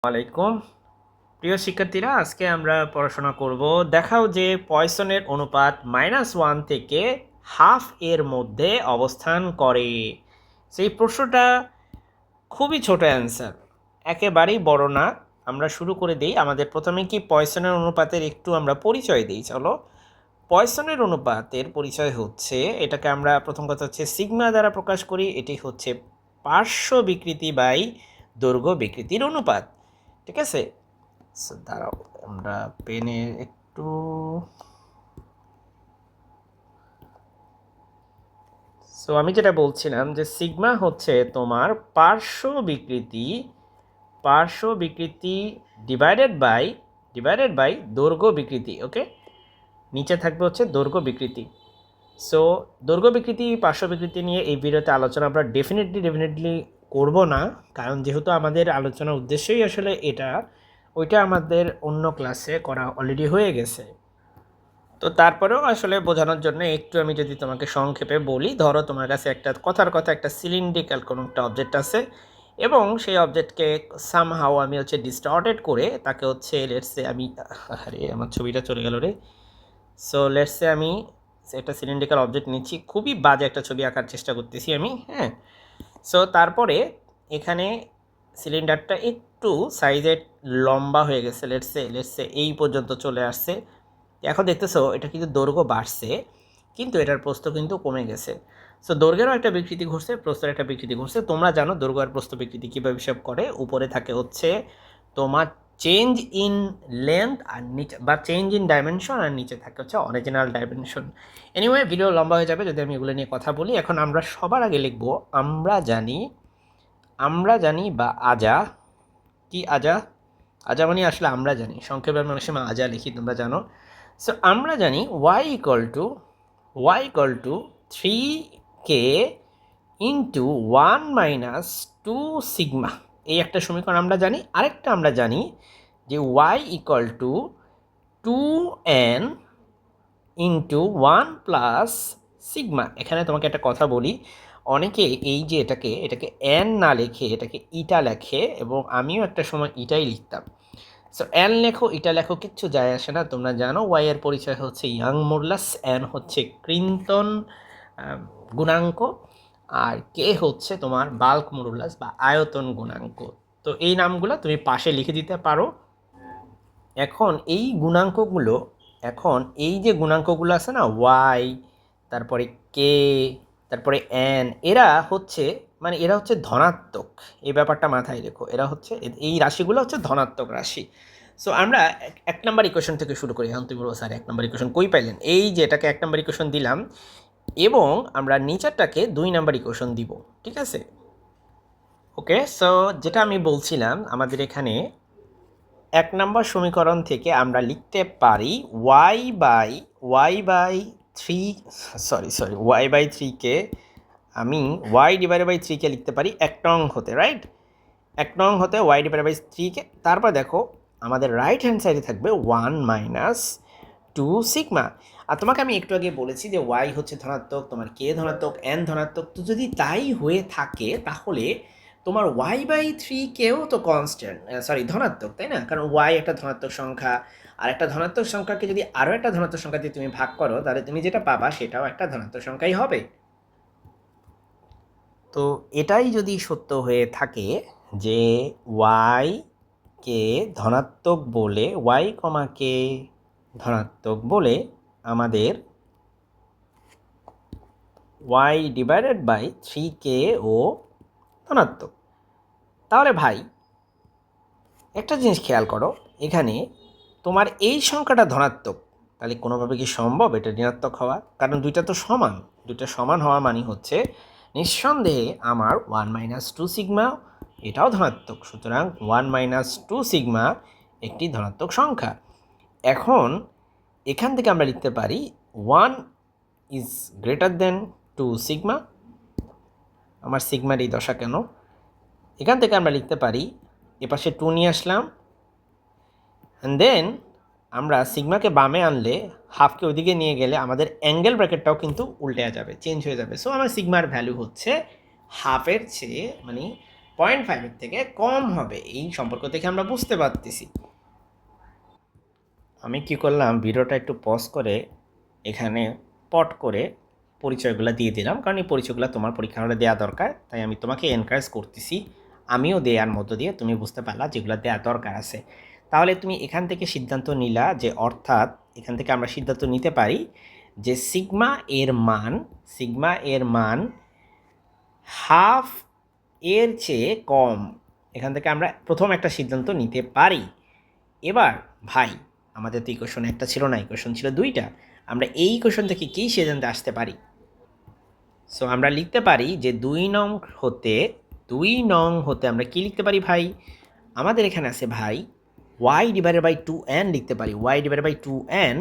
আলাইকুম প্রিয় শিক্ষার্থীরা, আজকে আমরা পড়াশোনা করব। দেখাও যে পয়সনের অনুপাত -1 থেকে হাফ এর মধ্যে অবস্থান করে। সেই প্রশ্নটা খুবই ছোট অ্যান্সার, একেবারেই বড় না। আমরা শুরু করে দিই। আমাদের প্রথমে কি পয়সনের অনুপাতের একটু আমরা পরিচয় দিই। চলো, পয়সনের অনুপাতের পরিচয় হচ্ছে, এটাকে আমরা প্রথম কথা হচ্ছে সিগমা দ্বারা প্রকাশ করি। এটি হচ্ছে পার্শ্ব বিকৃতি বাই দৈর্ঘ্য বিকৃতির অনুপাত। ঠিক আছে, দাঁড়াও, আমরা পেনে একটু আমি যেটা বলছিলাম যে সিগমা হচ্ছে তোমার পার্শ্ব বিকৃতি ডিভাইডেড বাই দৈর্ঘ্য বিকৃতি। ওকে, নিচে থাকবে হচ্ছে দৈর্ঘ্য বিকৃতি। সো দৈর্ঘ্য বিকৃতি পার্শ্ব বিকৃতি নিয়ে এই ভিডিওতে আলোচনা আমরা ডেফিনেটলি করব না, কারণ যেহেতু আমাদের আলোচনার উদ্দেশ্যই আসলে এটা, ওইটা আমাদের অন্য ক্লাসে করা অলরেডি হয়ে গেছে। তো তারপরেও আসলে বোঝানোর জন্য একটু আমি যদি তোমাকে সংক্ষেপে বলি, ধরো তোমার কাছে একটা একটা সিলিন্ড্রিক্যাল কোনো একটা অবজেক্ট আছে, এবং সেই অবজেক্টকে সামহাও আমি হচ্ছে ডিস্টর্টেড করে তাকে হচ্ছে লেটসে আমি, আরে আমার ছবিটা চলে গেল রে। সো লেটসে আমি একটা সিলিন্ড্রিক্যাল অবজেক্ট নিচ্ছি, খুবই বাজে একটা ছবি আঁকার চেষ্টা করতেছি আমি, হ্যাঁ। সো তারপরে এখানে সিলিন্ডারটা একটু সাইজে লম্বা হয়ে গেছে, লেটসে এই পর্যন্ত চলে আসছে। এখন দেখতেছো এটা কিন্তু দৈর্ঘ্য বাড়ছে, কিন্তু এটার প্রস্থ কিন্তু কমে গেছে। সো দৈর্ঘ্যেরও একটা বিকৃতি ঘটছে, প্রস্থের একটা বিকৃতি ঘটছে। তোমরা জানো দৈর্ঘ্য আর প্রস্থ বিকৃতি কীভাবে হিসাব করে। উপরে থাকে হচ্ছে তোমার চেঞ্জ ইন লেন্থ, আর নিচে বা চেঞ্জ ইন ডাইমেনশন, আর নিচে থাকে হচ্ছে অরিজিনাল ডাইমেনশন। এনিওয়ে, ভিডিও লম্বা হয়ে যাবে যদি আমি এগুলো নিয়ে কথা বলি। এখন আমরা সবার আগে লিখবো আমরা জানি বা আজা। কি আজা? আজা মানে আসলে আমরা জানি, সংক্ষেপে আমি অনেক সময় আজা লিখি, তোমরা জানো। সো আমরা জানি y equal to 3k into 1 minus 2 sigma. এই একটা সমীকরণ আমরা জানি। আরেকটা আমরা জানি যে y equal to 2n into 1 plus sigma. এখানে তোমাকে একটা কথা বলি, অনেকে এই যে এটাকে n না লিখে এটাকে ইটা লেখে, এবং আমিও একটা সময় ইটাই লিখতাম। সো এন লেখো ইটা লেখো, কিচ্ছু যায় আসে না। তোমরা জানো ওয়াই এর পরিচয় হচ্ছে ইয়াং মডুলাস, এন হচ্ছে ক্রিন্তন গুণাঙ্ক, আর কে হচ্ছে তোমার বাল্ক মডুলাস বা আয়তন গুণাঙ্ক। তো এই নামগুলো তুমি পাশে লিখে দিতে পারো। এখন এই যে গুণাঙ্কগুলো আছে না, ওয়াই, তারপরে কে, তারপরে এন, এরা হচ্ছে ধনাত্মক। এই ব্যাপারটা মাথায় রেখো, এই রাশিগুলো হচ্ছে ধনাত্মক রাশি। সো আমরা 1 নম্বর ইকুয়েশন থেকে শুরু করি। এখন তুমি বলবো স্যার 1 নম্বর ইকুয়েশন কই পাইলেন? এই যে এটাকে 1 নম্বর ইকুয়েশন দিলাম, এবং আমরা নিচেরটাকে 2 নম্বর ইকুয়েশন দিব। ঠিক আছে, ওকে। সো যেটা আমি বলছিলাম, আমাদের এখানে 1 নম্বর সমীকরণ থেকে আমরা লিখতে পারি ওয়াই বাই থ্রিকে আমি ওয়াই ডিভাইডেড বাই 3কে লিখতে পারি 1 নং হতে, রাইট? 1 নং হতে ওয়াই ডিভাইডেড বাই 3কে। তারপর দেখো আমাদের রাইট হ্যান্ড সাইডে থাকবে 1 মাইনাস 2 সিগমা। আর তোমাকে আমি একটু আগে বলেছি যে ওয়াই হচ্ছে ধনাত্মক, তোমার কে ধনাত্মক, এন ধনাত্মক। তো যদি তাই হয়ে থাকে তাহলে তোমার ওয়াই বাই 3কেও তো ধনাত্মক, তাই না? কারণ ওয়াই একটা ধনাত্মক সংখ্যা, আর একটা ধনাত্মক সংখ্যাকে যদি আরও একটা ধনাত্মক সংখ্যা দিয়ে তুমি ভাগ করো, তাহলে তুমি যেটা পাবা সেটাও একটা ধনাত্মক সংখ্যাই হবে। তো এটাই যদি সত্য হয়ে থাকে যে ওয়াই কে ধনাত্মক বলে, ওয়াই কমা কে ধনাত্মক বলে আমাদের ওয়াই ডিভাইডেড বাই 3কে ও ধনাত্মক, তাহলে ভাই একটা জিনিস খেয়াল করো, এখানে তোমার এই সংখ্যাটা ধনাত্মক, তাহলে কোনোভাবে কি সম্ভব এটা ঋণাত্মক হওয়া? কারণ দুইটা সমান হওয়া মানে হচ্ছে নিঃসন্দেহে আমার 1 মাইনাস 2 সিগমা এটাও ধনাত্মক। সুতরাং 1 মাইনাস 2 সিগমা একটি ধনাত্মক সংখ্যা। এখন এখান থেকে আমরা লিখতে পারি 1 ইজ গ্রেটার দেন 2 সিগমা। আমার সিগমার এই দশা কেন? এখান থেকে আমরা লিখতে পারি, এপাশে 2 নিয়ে আসলাম, অ্যান্ড দেন আমরা সিগমাকে বামে আনলে, হাফকে ওইদিকে নিয়ে গেলে আমাদের অ্যাঙ্গেল ব্র্যাকেটটাও কিন্তু উল্টে যাবে, চেঞ্জ হয়ে যাবে। সো আমার সিগমার ভ্যালু হচ্ছে হাফের চেয়ে, মানে 0.5 থেকে কম হবে, এই সম্পর্ক থেকে আমরা বুঝতে পারতেছি। আমি কি করলাম, ভিডিওটা একটু পজ করে এখানে পট করে পরিচয়গুলো দিয়ে দিলাম, কারণ এই পরিচয়গুলো তোমার পরীক্ষা হলে দেওয়া দরকার, তাই আমি তোমাকে এনকারেজ করতেছি। আমিও দেওয়ার মধ্য দিয়ে তুমি বুঝতে পারলা যেগুলো দেওয়া দরকার আছে। তাহলে তুমি এখান থেকে সিদ্ধান্ত নিলা যে, অর্থাৎ এখান থেকে আমরা সিদ্ধান্ত নিতে পারি যে সিগমা এর মান হাফ এর চেয়ে কম। এখান থেকে আমরা প্রথম একটা সিদ্ধান্ত নিতে পারি। এবার ভাই, আমাদের তো ইকুয়েশন একটা ছিল না, ইকুয়েশন ছিল দুইটা। আমরা এই ইকুয়েশন থেকে কী সিদ্ধান্তে আসতে পারি? সো আমরা লিখতে পারি যে 2 নং হতে আমরা কি লিখতে পারি ভাই? আমাদের এখানে আছে ভাই y/2n লিখতে পারি। y/2n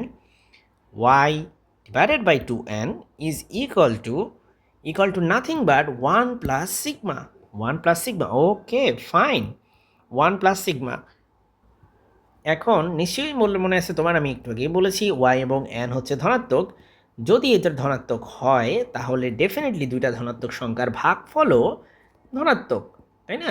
is equal to nothing but 1 plus sigma. Okay fine, 1 plus sigma। এখন নিশ্চয়ই মনে আছে তোমার, আমি একটু আগেই বলেছি y এবং n হচ্ছে ধনাত্মক। যদি এটার ধনাত্মক হয় তাহলে ডেফিনেটলি দুইটা ধনাত্মক সংখ্যার ভাগফলও ধনাত্মক, তাই না?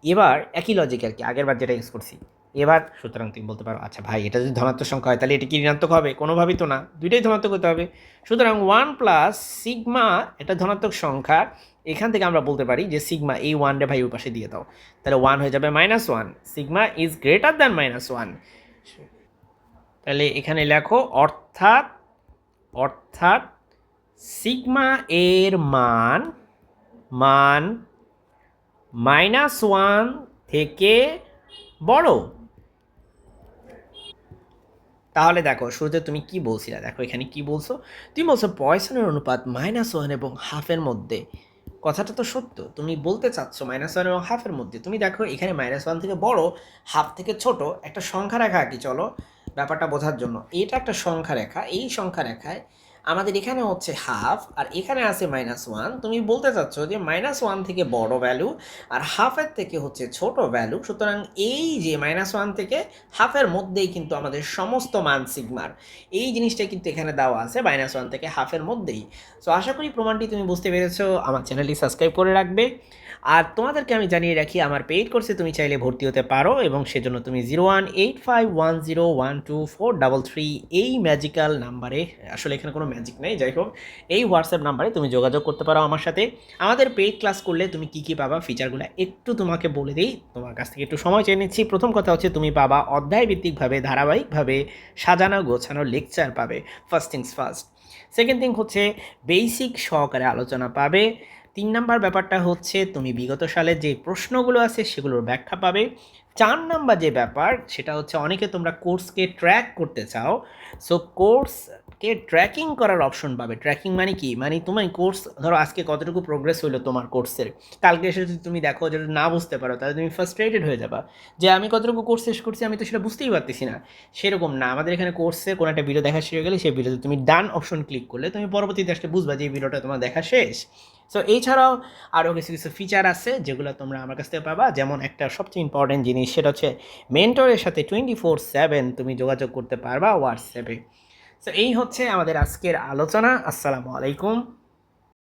এবার একই লজিক আর কি, আগের বার যেটা ইউজ করছি। এবার সুতরাং তুমি বলতে পারো, আচ্ছা ভাই, এটা যদি ধনাত্মক সংখ্যা হয় তাহলে এটা কি ঋণাত্মক হবে? কোনোভাবেই তো না, দুইটাই ধনাত্মক হতে হবে। সুতরাং 1 প্লাস সিগমা এটা ধনাত্মক সংখ্যা। এখান থেকে আমরা বলতে পারি যে সিগমা, এই 1 রে ভাই ওই পাশে দিয়ে দাও, তাহলে 1 হয়ে যাবে -1। Sigma is greater than -1। তাহলে এখানে লেখো অর্থাৎ সিগমা এর মান -1 থেকে বড়। তাহলে দেখো শুরুতে তুমি কি বলছিলে, দেখো এখানে কি বলছো, তুমি বলছো পয়সনের অনুপাত -1 এবং হাফের মধ্যে। কথাটা তো সত্য, তুমি বলতে চাচ্ছ -1 এবং হাফের মধ্যে। তুমি দেখো এখানে -1 থেকে বড়, হাফ থেকে ছোট একটা সংখ্যা রেখা আঁকি, চলো ব্যাপারটা বোঝার জন্য। এটা একটা সংখ্যা রেখা, এই সংখ্যা রেখায় আমাদের এখানে হচ্ছে হাফ আর এখানে আছে -1। তুমি বলতে চাচ্ছ যে -1 থেকে বড় ভ্যালু আর হাফের থেকে হচ্ছে ছোট ভ্যালু। সুতরাং এই যে -1 থেকে হাফের মধ্যেই কিন্তু আমাদের সমস্ত মান সিগমার, এই জিনিসটা কিন্তু এখানে দেওয়া আছে -1 থেকে হাফের মধ্যেই। সো আশা করি প্রমাণটি তুমি বুঝতে পেরেছো। আমার চ্যানেলটি সাবস্ক্রাইব করে রাখবে। আর তোমাদেরকে আমি জানিয়ে রাখি, আমার পেইড কোর্সে তুমি চাইলে ভর্তি হতে পারো, এবং সেজন্য তুমি 0185101243 এই ম্যাজিক্যাল নাম্বারে, আসলে এখানে কোনো ম্যাজিক নেই, যাই হোক, এই হোয়াটসঅ্যাপ নাম্বারে তুমি যোগাযোগ করতে পারো আমার সাথে। আমাদের পেইড ক্লাস করলে তুমি কী কী পাবা, ফিচারগুলো একটু তোমাকে বলে দিই, তোমার কাছ থেকে একটু সময় চেয়ে নিচ্ছি। প্রথম কথা হচ্ছে তুমি পাবা অধ্যায়ভিত্তিকভাবে ধারাবাহিকভাবে সাজানো গোছানো লেকচার পাবে, first things first. Second thing হচ্ছে বেসিক সহকারে আলোচনা পাবে। 3 নাম্বার ব্যাপারটা হচ্ছে তুমি বিগত সালের যে প্রশ্নগুলো আছে সেগুলোর ব্যাখ্যা পাবে। 4 নাম্বার যে ব্যাপার সেটা হচ্ছে, অনেকে তোমরা কোর্সকে ট্র্যাক করতে চাও, সো কোর্সকে ট্র্যাকিং করার অপশন পাবে। ট্র্যাকিং মানে কি? মানে তুমি কোর্স, ধরো আজকে কতটুকু প্রোগ্রেস হইলো তোমার কোর্সের, কালকে এসে যদি তুমি দেখো যদি না বুঝতে পারো তাহলে তুমি ফ্রাস্ট্রেটেড হয়ে যাবা যে আমি কতটুকু কোর্স শেষ করছি, আমি তো সেটা বুঝতেই পারতেছি না। সেরকম না, আমাদের এখানে কোর্সের কোনো একটা ভিডিও দেখা শেষ হয়ে গেলে সেই ভিডিওতে তুমি ডান অপশন ক্লিক করলে তুমি পরবর্তীতে আসলে বুঝবা যে এই ভিডিওটা তোমার দেখা শেষ। সো এছাড়াও আরও কিছু কিছু ফিচার আছে যেগুলো তোমরা আমার কাছ থেকে পাবা। যেমন একটা সবচেয়ে ইম্পর্টেন্ট জিনিস, সেটা হচ্ছে মেন্টরের সাথে 24/7 তুমি যোগাযোগ করতে পারবা হোয়াটসঅ্যাপে। সো এই হচ্ছে আমাদের আজকের আলোচনা। আসসালামু আলাইকুম।